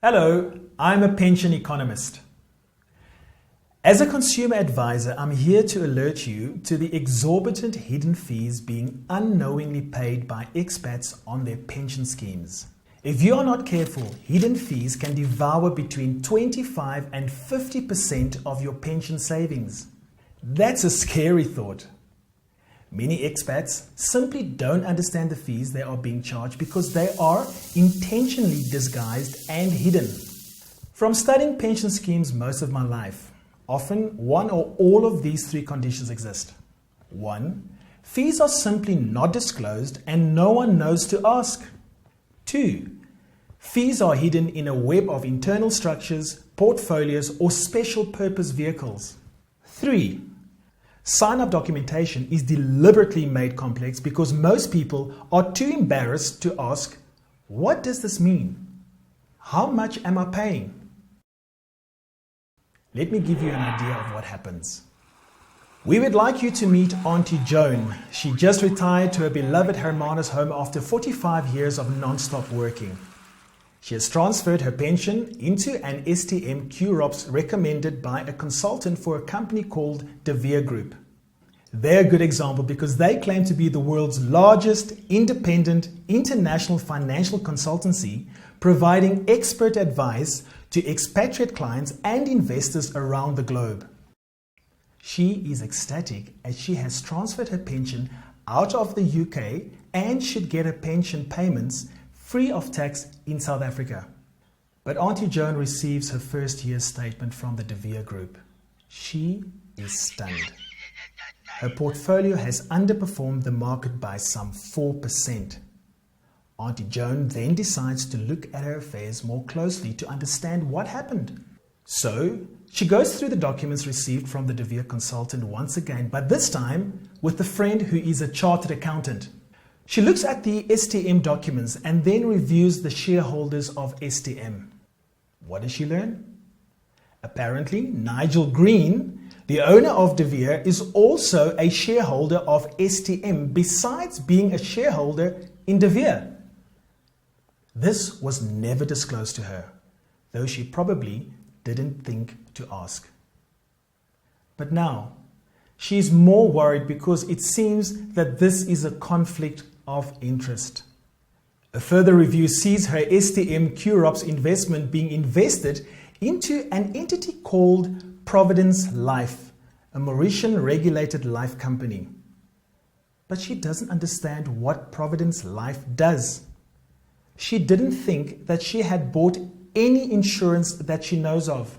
Hello, I'm a pension economist. As a consumer advisor, I'm here to alert you to the exorbitant hidden fees being unknowingly paid by expats on their pension schemes. If you are not careful, hidden fees can devour between 25 and 50% of your pension savings. That's a scary thought. Many expats simply don't understand the fees they are being charged because they are intentionally disguised and hidden. From studying pension schemes most of my life, often one or all of these three conditions exist. 1. Fees are simply not disclosed and no one knows to ask. 2. Fees are hidden in a web of internal structures, portfolios, or special purpose vehicles. 3. Sign-up documentation is deliberately made complex because most people are too embarrassed to ask, what does this mean? How much am I paying? Let me give you an idea of what happens. We would like you to meet Auntie Joan. She just retired to her beloved Hermanus home after 45 years of non-stop working. She has transferred her pension into an STM QROPS recommended by a consultant for a company called De Vere Group. They're a good example because they claim to be the world's largest independent international financial consultancy, providing expert advice to expatriate clients and investors around the globe. She is ecstatic as she has transferred her pension out of the UK and should get her pension payments free of tax in South Africa. But Auntie Joan receives her first year statement from the De Vere Group. She is stunned. Her portfolio has underperformed the market by some 4%. Auntie Joan then decides to look at her affairs more closely to understand what happened. So, she goes through the documents received from the De Vere consultant once again, but this time with a friend who is a chartered accountant. She looks at the STM documents and then reviews the shareholders of STM. What does she learn? Apparently, Nigel Green, the owner of De Vere, is also a shareholder of STM besides being a shareholder in De Vere. This was never disclosed to her, though she probably didn't think to ask. But now, she is more worried because it seems that this is a conflict of interest. A further review sees her STM QROPS investment being invested into an entity called Providence Life, a Mauritian regulated life company. But she doesn't understand what Providence Life does. She didn't think that she had bought any insurance that she knows of.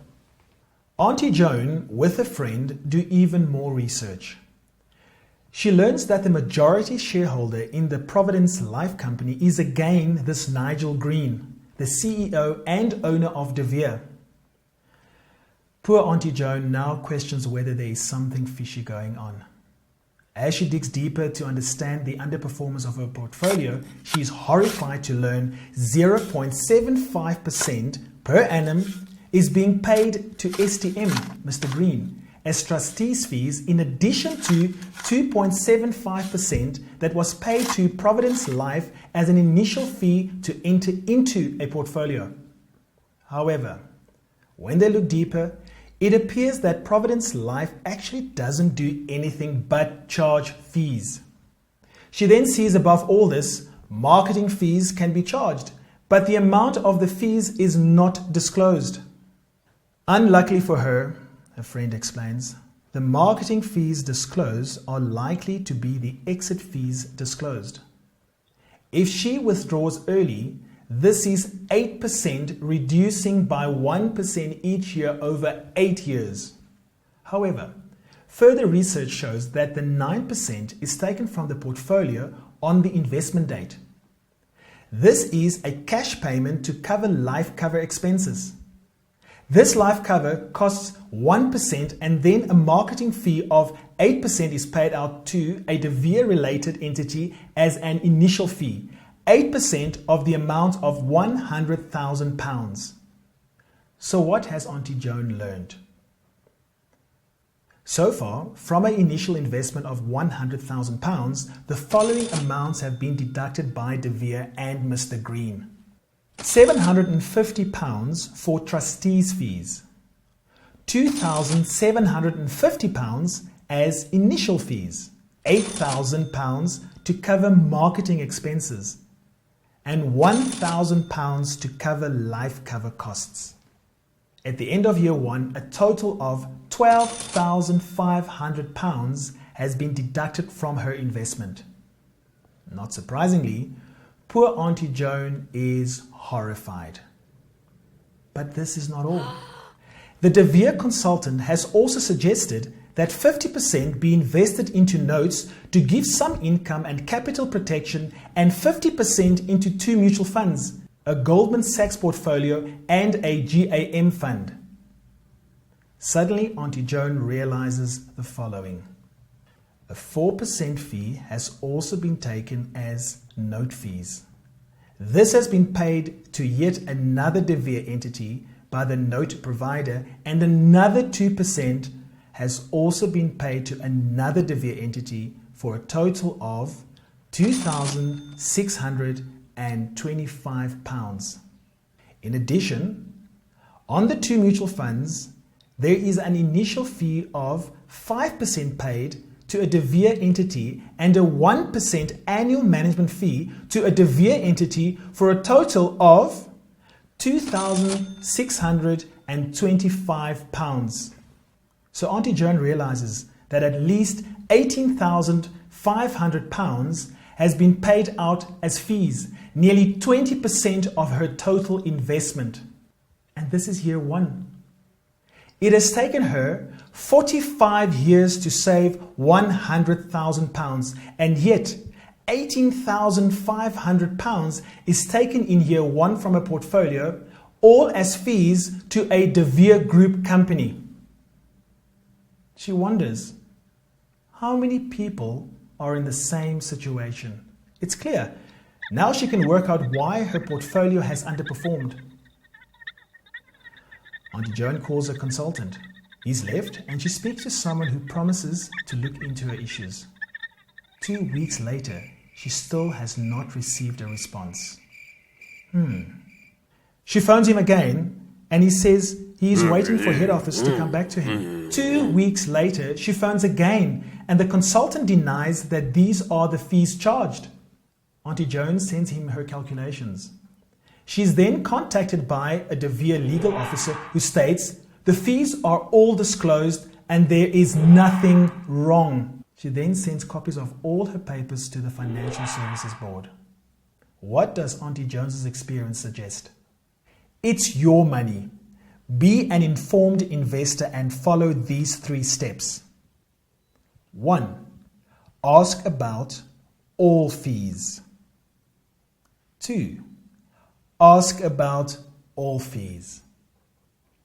Auntie Joan, with a friend, do even more research. She learns that the majority shareholder in the Providence Life Company is again this Nigel Green, the CEO and owner of De Vere. Poor Auntie Joan now questions whether there is something fishy going on. As she digs deeper to understand the underperformance of her portfolio, she is horrified to learn 0.75% per annum is being paid to STM, Mr. Green, as trustees' fees in addition to 2.75% that was paid to Providence Life as an initial fee to enter into a portfolio. However, when they look deeper, it appears that Providence Life actually doesn't do anything but charge fees. She then sees above all this, marketing fees can be charged, but the amount of the fees is not disclosed. Unluckily for her, her friend explains, the marketing fees disclosed are likely to be the exit fees disclosed. If she withdraws early, this is 8% reducing by 1% each year over 8 years. However, further research shows that the 9% is taken from the portfolio on the investment date. This is a cash payment to cover life cover expenses. This life cover costs 1% and then a marketing fee of 8% is paid out to a De Vere related entity as an initial fee, 8% of the amount of £100,000. So what has Auntie Joan learned? So far, from an initial investment of £100,000, the following amounts have been deducted by De Vere and Mr. Green. £750 for trustees' fees, £2,750 as initial fees, £8,000 to cover marketing expenses, and £1,000 to cover life cover costs. At the end of year one, a total of £12,500 has been deducted from her investment. Not surprisingly, poor Auntie Joan is horrified. But this is not all. The De Vere consultant has also suggested that 50% be invested into notes to give some income and capital protection, and 50% into two mutual funds, a Goldman Sachs portfolio and a GAM fund. Suddenly, Auntie Joan realizes the following. A 4% fee has also been taken as note fees. This has been paid to yet another De Vere entity by the note provider, and another 2% has also been paid to another De Vere entity for a total of £2,625. In addition, on the two mutual funds, there is an initial fee of 5% paid to a De Vere entity and a 1% annual management fee to a De Vere entity for a total of £2,625. So Auntie Joan realizes that at least £18,500 has been paid out as fees, nearly 20% of her total investment. And this is year one. It has taken her 45 years to save £100,000, and yet £18,500 is taken in year one from a portfolio, all as fees to a De Vere Group company. She wonders, how many people are in the same situation? It's clear. Now she can work out why her portfolio has underperformed. Auntie Joan calls a consultant. He's left, and she speaks to someone who promises to look into her issues. 2 weeks later, she still has not received a response. She phones him again, and he says he is waiting for head office to come back to him. 2 weeks later, she phones again, and the consultant denies that these are the fees charged. Auntie Joan sends him her calculations. She is then contacted by a De Vere legal officer who states the fees are all disclosed and there is nothing wrong. She then sends copies of all her papers to the Financial Services Board. What does Auntie Jones's experience suggest? It's your money. Be an informed investor and follow these 3 steps. 1. Ask about all fees. 2. Ask about all fees.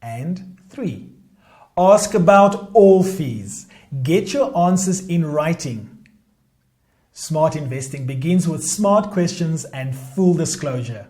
And 3. Ask about all fees. Get your answers in writing. Smart investing begins with smart questions and full disclosure.